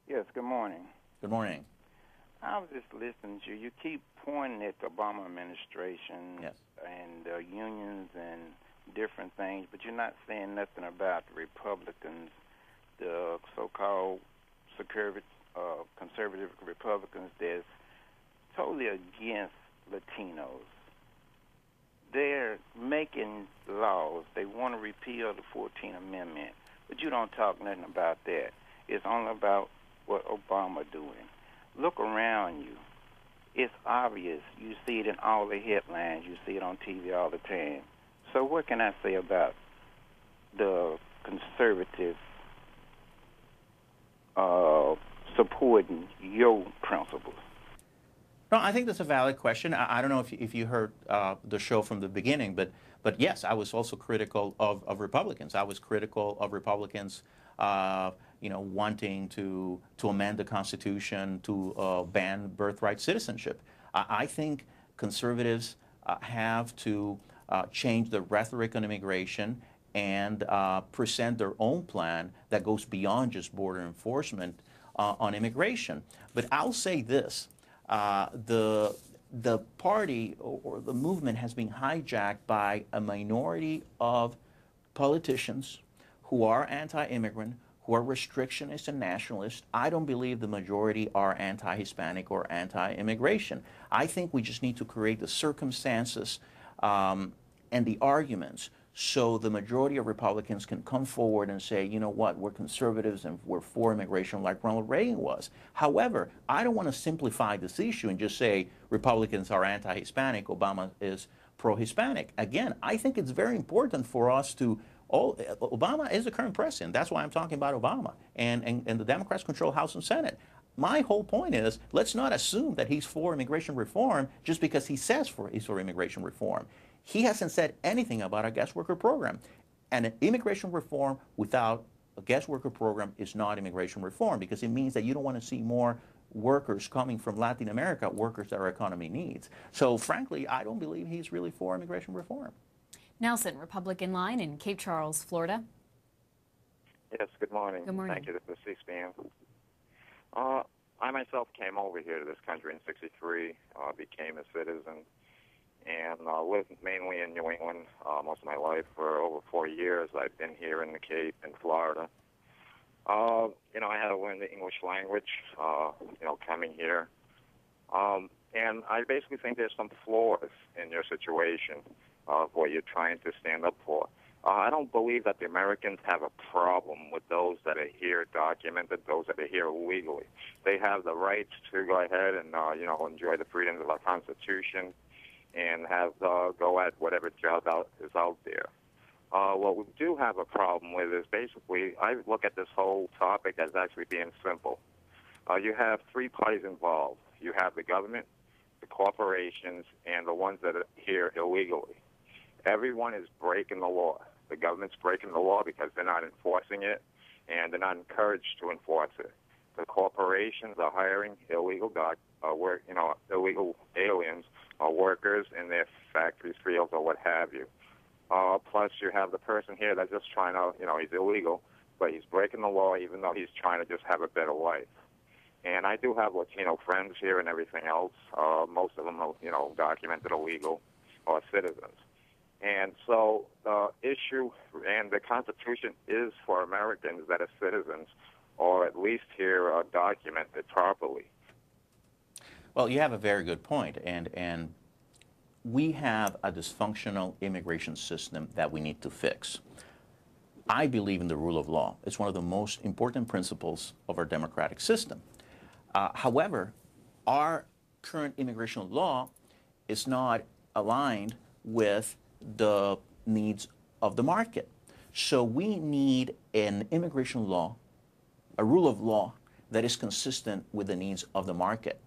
Yes, good morning. Good morning. I was just listening to you. You keep pointing at the Obama administration Yes. and unions and different things, but you're not saying nothing about the Republicans, the so-called conservative Republicans that's totally against Latinos. They're making laws. They want to repeal the 14th Amendment, but you don't talk nothing about that. It's only about what Obama doing. Look around you. It's obvious. You see it in all the headlines. You see it on TV all the time. So what can I say about the conservative supporting your principles? No, I think that's a valid question. I don't know if you heard the show from the beginning, but yes, I was also critical of Republicans. I was critical of Republicans, wanting to amend the Constitution to ban birthright citizenship. I think conservatives have to change the rhetoric on immigration and present their own plan that goes beyond just border enforcement on immigration. But I'll say this. The party or the movement has been hijacked by a minority of politicians who are anti-immigrant, who are restrictionist and nationalist. I don't believe the majority are anti-Hispanic or anti-immigration. I think we just need to create the circumstances and the arguments so the majority of Republicans can come forward and say, you know what, we're conservatives and we're for immigration like Ronald Reagan was. However, I don't want to simplify this issue and just say Republicans are anti-Hispanic, Obama is pro-Hispanic. Again, I think it's very important for us to Obama is the current president. That's why I'm talking about Obama. And the Democrats control House and Senate. My whole point is, let's not assume that he's for immigration reform just because he says he's for immigration reform. He hasn't said anything about a guest worker program. And an immigration reform without a guest worker program is not immigration reform, because it means that you don't want to see more workers coming from Latin America, workers that our economy needs. So frankly, I don't believe he's really for immigration reform. Nelson, Republican line in Cape Charles, Florida. Yes, good morning. Good morning. Thank you. This is C-SPAN. I myself came over here to this country in '63, became a citizen, and lived mainly in New England most of my life. For over 4 years, I've been here in the Cape in Florida. I had to learn the English language, coming here. And I basically think there's some flaws in your situation of what you're trying to stand up for. I don't believe that the Americans have a problem with those that are here documented, those that are here legally. They have the rights to go ahead and, enjoy the freedoms of our Constitution and have go at whatever job is out there. What we do have a problem with is basically, I look at this whole topic as actually being simple. You have three parties involved. You have the government, the corporations, and the ones that are here illegally. Everyone is breaking the law. The government's breaking the law because they're not enforcing it, and they're not encouraged to enforce it. The corporations are hiring illegal illegal aliens or workers in their factories, fields, or what have you. Plus, you have the person here that's just trying to, he's illegal, but he's breaking the law even though he's trying to just have a better life. And I do have Latino friends here and everything else. Most of them are, documented illegal or citizens. And so the issue and the Constitution is for Americans that are citizens, or at least here documented properly. Well, you have a very good point, and we have a dysfunctional immigration system that we need to fix. I believe in the rule of law. It's one of the most important principles of our democratic system. However, our current immigration law is not aligned with the needs of the market. So we need an immigration law, a rule of law that is consistent with the needs of the market.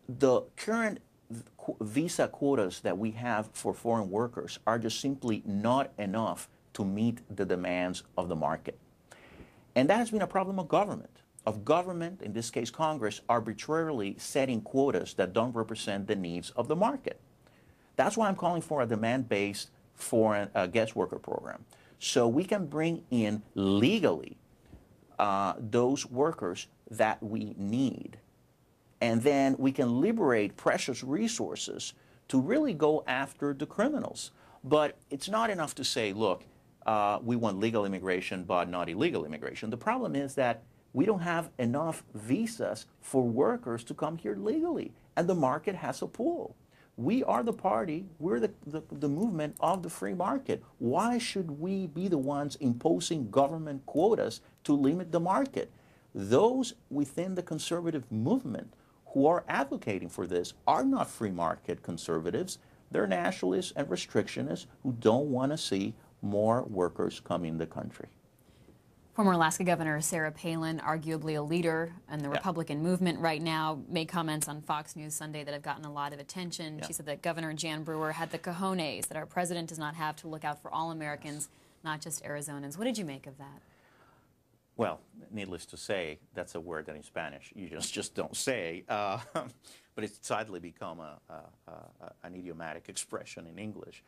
The current visa quotas that we have for foreign workers are just simply not enough to meet the demands of the market. And that has been a problem of government, in this case Congress, arbitrarily setting quotas that don't represent the needs of the market. That's why I'm calling for a demand-based foreign guest worker program. So we can bring in legally those workers that we need. And then we can liberate precious resources to really go after the criminals. But it's not enough to say, look, we want legal immigration but not illegal immigration. The problem is that we don't have enough visas for workers to come here legally, and the market has a pull. We are the party, we're the movement of the free market. Why should we be the ones imposing government quotas to limit the market? Those within the conservative movement who are advocating for this are not free market conservatives. They're nationalists and restrictionists who don't want to see more workers come in the country. Former Alaska Governor Sarah Palin, arguably a leader in the Republican movement right now, made comments on Fox News Sunday that have gotten a lot of attention. She said that Governor Jan Brewer had the cojones, that our president does not have to look out for all Americans, not just Arizonans. What did you make of that? Well, needless to say, that's a word that in Spanish you just don't say, but it's sadly become an idiomatic expression in English.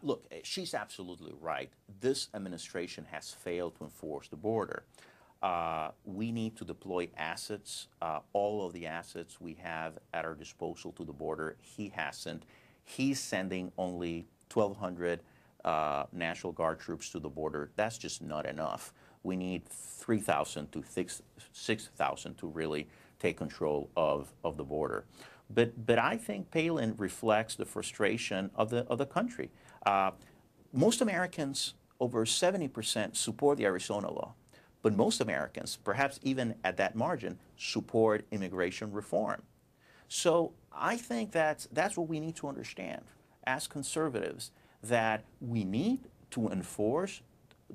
Look, she's absolutely right. This administration has failed to enforce the border. We need to deploy assets, all of the assets we have at our disposal to the border. He hasn't. He's sending only 1,200 National Guard troops to the border. That's just not enough. We need 3,000 to 6,000 to really take control of the border. But I think Palin reflects the frustration of the country. Most Americans, over 70%, support the Arizona law. But most Americans, perhaps even at that margin, support immigration reform. So I think that's what we need to understand as conservatives, that we need to enforce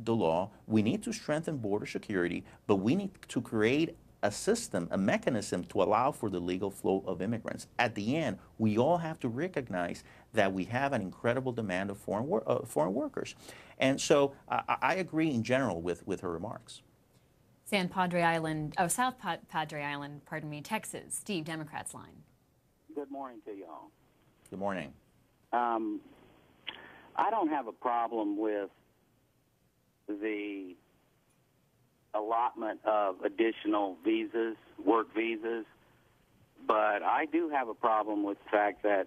the law, we need to strengthen border security, but we need to create a system, a mechanism to allow for the legal flow of immigrants. At the end, we all have to recognize that we have an incredible demand of foreign workers. And so I agree in general with her remarks. South Padre Island, pardon me, Texas. Steve, Democrats line. Good morning to y'all. Good morning. I don't have a problem with the allotment of additional visas, work visas, but I do have a problem with the fact that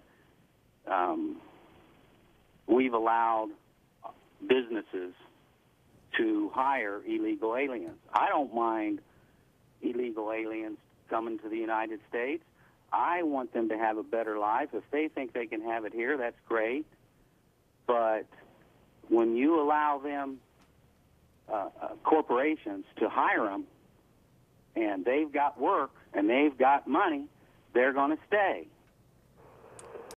we've allowed businesses to hire illegal aliens. I don't mind illegal aliens coming to the United States. I want them to have a better life. If they think they can have it here, that's great. But when you allow them, corporations, to hire them, and they've got work and they've got money, they're going to stay.